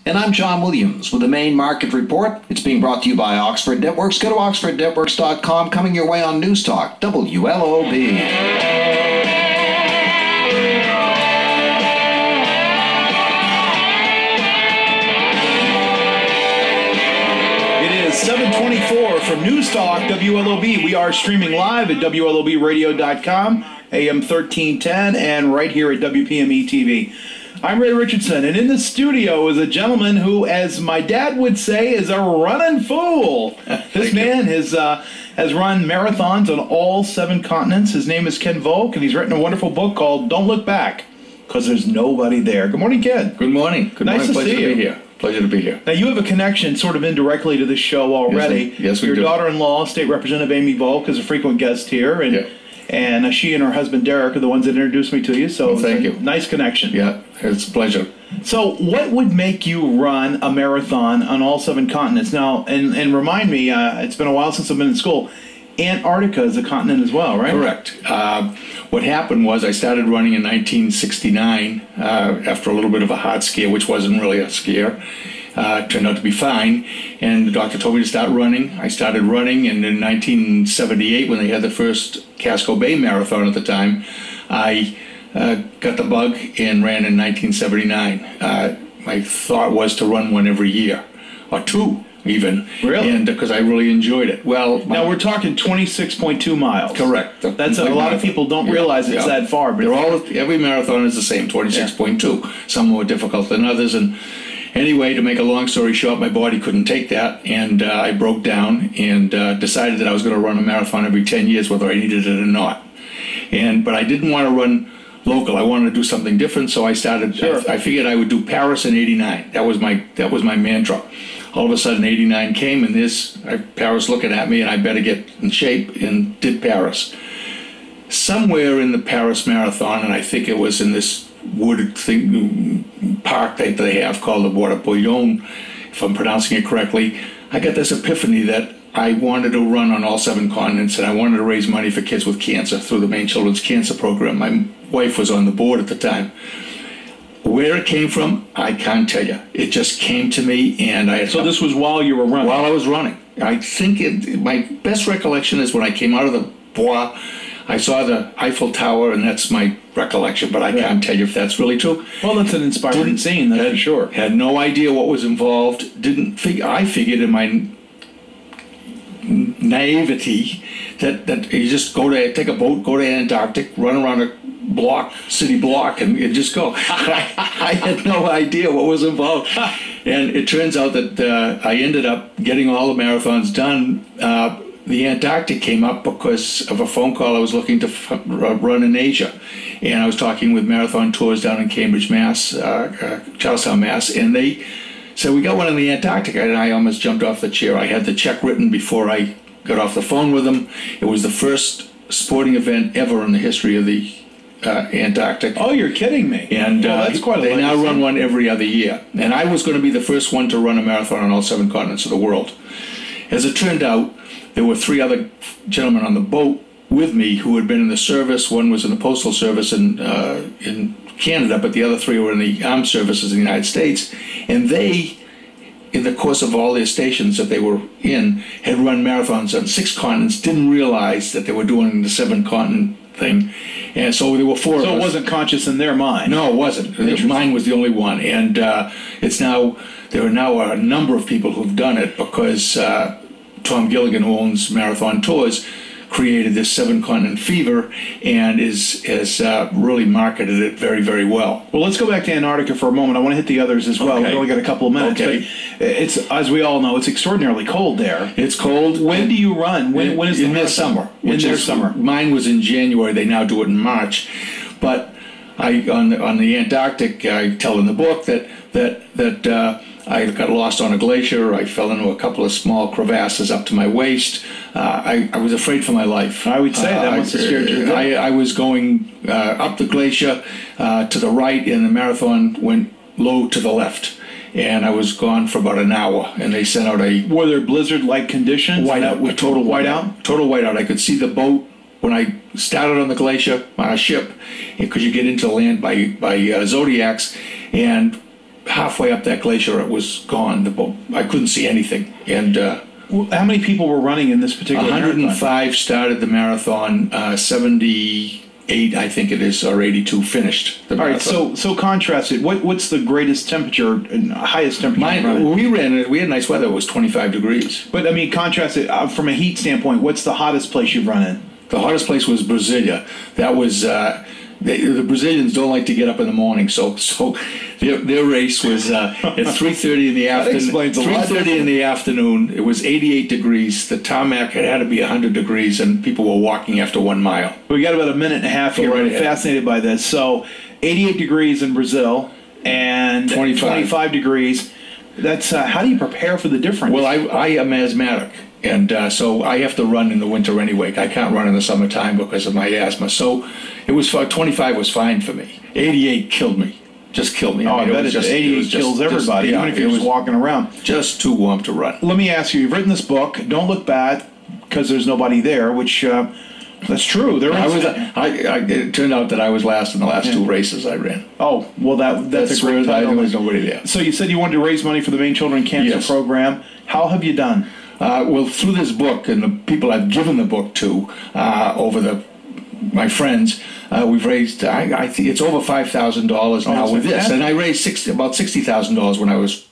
And I'm John Williams with the Main Market Report. It's being brought to you by Oxford Networks. Go to oxfordnetworks.com. Coming your way on News Talk, WLOB. 7:24 from News Talk, WLOB. We are streaming live at WLOBradio.com, AM 1310, and right here at WPME TV. I'm Ray Richardson, and in the studio is a gentleman who, as my dad would say, is a running fool. This man has run marathons on all 7 continents. His name is Ken Volk, and he's written a wonderful book called Don't Look Back, because there's nobody there. Good morning, Ken. Good morning. Good nice morning. to see you. Be here. Pleasure to be here. Now, you have a connection sort of indirectly to this show already. Yes, we Your do. daughter-in-law, State Representative Amy Volk, is a frequent guest here, and she and her husband Derek are the ones that introduced me to you, so thank you. Nice connection. Yeah, it's a pleasure. So what would make you run a marathon on all 7 continents? Now, and remind me, it's been a while since I've been in school, Antarctica is a continent as well, right? Correct. What happened was I started running in 1969 after a little bit of a heart scare, which wasn't really a scare. Turned out to be fine, and the doctor told me to start running. I started running, and in 1978, when they had the first Casco Bay Marathon at the time, I got the bug and ran in 1979. My thought was to run one every year, or 2 even. Really? And because I really enjoyed it. Well, now we're talking 26.2 miles. Correct. That's a lot of people don't realize it's that far. But every marathon is the same, 26.2. Some more difficult than others, and anyway, to make a long story short, my body couldn't take that, and I broke down and decided that I was going to run a marathon every 10 years, whether I needed it or not. But I didn't want to run local. I wanted to do something different, so I started. Sure. I figured I would do Paris in '89. That was my mantra. All of a sudden, '89 came, and Paris looking at me, and I better get in shape, and did Paris. Somewhere in the Paris Marathon, and I think it was in this wooded park that they have called the Bois Bouillon, if I'm pronouncing it correctly, I got this epiphany that I wanted to run on all 7 continents, and I wanted to raise money for kids with cancer through the Maine Children's Cancer Program. My wife was on the board at the time. Where it came from, I can't tell you. It just came to me, and So this was while you were running? While I was running. I think my best recollection is when I came out of the Bois, I saw the Eiffel Tower, and that's my recollection, but I can't tell you if that's really true. Well, that's an inspiring scene, that's for sure. Had no idea what was involved. I figured in my naivety that you just take a boat, go to Antarctic, run around a city block, and just go. I had no idea what was involved. And it turns out that I ended up getting all the marathons done. The Antarctic came up because of a phone call I was looking to run in Asia. And I was talking with Marathon Tours down in Cambridge, Mass, Charlestown, Mass, and they said, we got one in the Antarctic. And I almost jumped off the chair. I had the check written before I got off the phone with them. It was the first sporting event ever in the history of the Antarctic. Oh, you're kidding me. And that's quite a they now legacy. run one every other year. And I was going to be the first one to run a marathon on all 7 continents of the world. As it turned out, there were 3 other gentlemen on the boat with me who had been in the service. One was in the Postal Service in Canada, but the other 3 were in the Armed Services in the United States. And they, in the course of all their stations that they were in, had run marathons on 6 continents, didn't realize that they were doing the 7-continent thing. And so there were 4 of us. So it wasn't conscious in their mind? No, it wasn't. Mine was the only one. And there are now a number of people who've done it because Tom Gilligan, who owns Marathon Tours, created this 7-continent fever and has really marketed it very, very well. Well, let's go back to Antarctica for a moment. I want to hit the others as well. Okay. We've only got a couple of minutes. Okay. But it's, as we all know, it's extraordinarily cold there. It's cold. When do you run? When is the in their marathon? summer? In their summer. Mine was in January. They now do it in March. But on the Antarctic, I tell in the book that I got lost on a glacier. I fell into a couple of small crevasses up to my waist. I was afraid for my life. I would say that must have scared you. I was going up the glacier to the right, and the marathon went low to the left. And I was gone for about an hour, and they sent out a... Were there blizzard-like conditions? Whiteout, with total whiteout. Total whiteout. I could see the boat when I started on the glacier, on a ship, because you get into land by zodiacs, and halfway up that glacier, it was gone. I couldn't see anything. And how many people were running in this particular 105 marathon? started the marathon. 78, I think it is, or 82 finished the marathon. All right, so contrast it. What's the greatest temperature and highest temperature? We had nice weather. It was 25 degrees. But I mean, contrast it from a heat standpoint. What's the hottest place you've run in? The hottest place was Brasilia. That was the Brazilians don't like to get up in the morning, so their race was at 3:30 in the afternoon. That explains a lot. 3:30 in the afternoon. It was 88 degrees. The tarmac had to be 100 degrees, and people were walking after 1 mile. We got about a minute and a half here. Right I'm fascinated by this. So, 88 degrees in Brazil and 25 degrees. That's how do you prepare for the difference? Well, I am asthmatic. And so I have to run in the winter anyway. I can't run in the summertime because of my asthma. So it was 25 was fine for me. 88 killed me. Just killed me. I bet 88 kills everybody, even if you're just walking around. Just too warm to run. Let me ask you, you've written this book, Don't Look Back, because there's nobody there, which that's true. It turned out that I was last in the last 2 races I ran. Oh, well, that's a great title. There was nobody there. So you said you wanted to raise money for the Maine Children Cancer Program. How have you done? Well, through this book and the people I've given the book to, my friends, we've raised. I think it's over $5,000 now with this, and I raised about $60,000 when I was